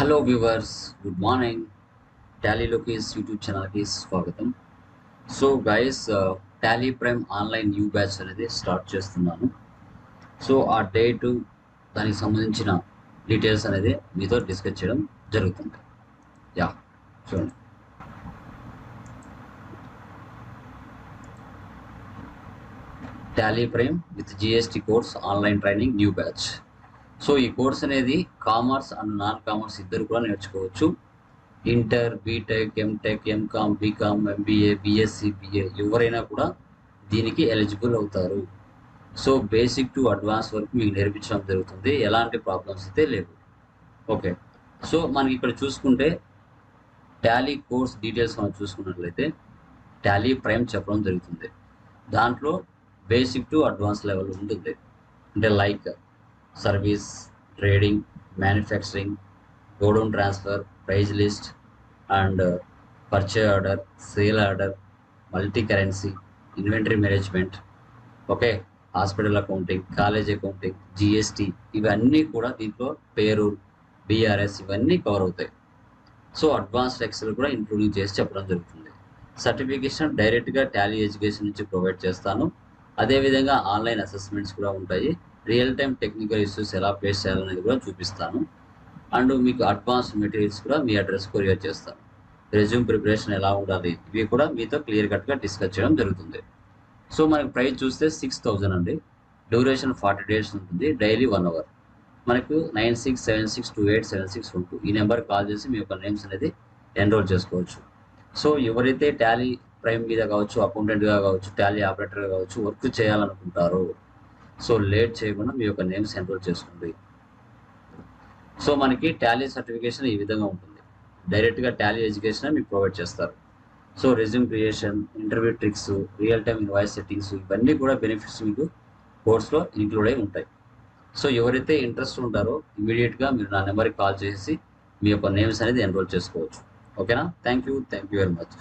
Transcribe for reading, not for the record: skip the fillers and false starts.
Hello viewers, good morning. Tally Lokesh YouTube ఛానల్కి స్వాగతం. So guys, Tally prime online new batch అనేది start చేస్తున్నాను. So ఆ డేటు, దానికి సంబంధించిన డీటెయిల్స్ అనేది మీతో డిస్కస్ చేయడం జరుగుతుంది. యా, చూడండి. Tally Prime with GST course online training new batch. So ఈ కోర్స్ అనేది కామర్స్ అండ్ నాన్ కామర్స్ ఇద్దరు కూడా నేర్చుకోవచ్చు. Inter, BTech, MTech, MCom, BCom, MBA, BSc, BA ఎవరైనా కూడా దీనికి ఎలిజిబుల్ అవుతారు. సో బేసిక్ టు అడ్వాన్స్ వరకు మీకు నేర్పించడం జరుగుతుంది. ఎలాంటి ప్రాబ్లమ్స్ అయితే లేవు. ఓకే, సో మనకి ఇక్కడ చూసుకుంటే టాలీ కోర్స్ డీటెయిల్స్ మనం చూసుకున్నట్లయితే టాలీ ప్రైమ్ చెప్పడం జరుగుతుంది. దాంట్లో బేసిక్ టు అడ్వాన్స్ లెవెల్ ఉంటుంది. అంటే like service, trading, manufacturing, godown transfer, price list and purchase order, sale order, multi currency, inventory management, okay, hospital accounting, college accounting, GST ఇవన్నీ కూడా దీంట్లో పేరూల్, BRS ఇవన్నీ cover అవుతాయి. సో అడ్వాన్స్డ్ ఎక్సెల్ కూడా including చేసి చెప్పడం జరుగుతుంది. సర్టిఫికేషన్ డైరెక్ట్గా టాలీ ఎడ్యుకేషన్ నుంచి ప్రొవైడ్ చేస్తాను. అదేవిధంగా ఆన్లైన్ అసెస్మెంట్స్ కూడా ఉంటాయి. రియల్ టైం టెక్నికల్ ఇష్యూస్ ఎలా ఫేస్ చేయాలనేది కూడా చూపిస్తాను. అండ్ మీకు అడ్వాన్స్ మెటీరియల్స్ కూడా మీ అడ్రస్ కొరియర్ చేస్తాను. రెజ్యూమ్ ప్రిపరేషన్ ఎలా ఉండాలి ఇవి కూడా మీతో క్లియర్ కట్గా డిస్కస్ చేయడం జరుగుతుంది. సో మనకి ప్రైస్ చూస్తే 6,000 అండి. డ్యూరేషన్ 40 days ఉంటుంది. Daily 1 hour. మనకు 9676287612 ఈ నెంబర్ కాల్ చేసి మీ యొక్క నేమ్స్ అనేది ఎన్రోల్ చేసుకోవచ్చు. సో ఎవరైతే టాలీ ప్రైమ్ మీద కావచ్చు, అకౌంటెంట్గా కావచ్చు, టాలీ ఆపరేటర్గా కావచ్చు వర్క్ చేయాలనుకుంటారో సో లేట్ చేయకుండా మీ యొక్క నేమ్స్ ఎన్రోల్ చేసుకోండి. సో మనకి టాలీ సర్టిఫికేషన్ ఈ విధంగా ఉంటుంది. డైరెక్ట్గా టాలీ ఎడ్యుకేషన్ మీకు ప్రొవైడ్ చేస్తారు. So resume creation, interview tricks, real time invoice settings ఇవన్నీ కూడా బెనిఫిట్స్ మీకు కోర్స్లో ఇంక్లూడ్ అయి ఉంటాయి. సో ఎవరైతే ఇంట్రెస్ట్ ఉంటారో ఇమీడియట్గా మీరు నా నెంబర్కి కాల్ చేసి మీ యొక్క నేమ్స్ అనేది ఎన్రోల్ చేసుకోవచ్చు. ఓకేనా? Thank you very much.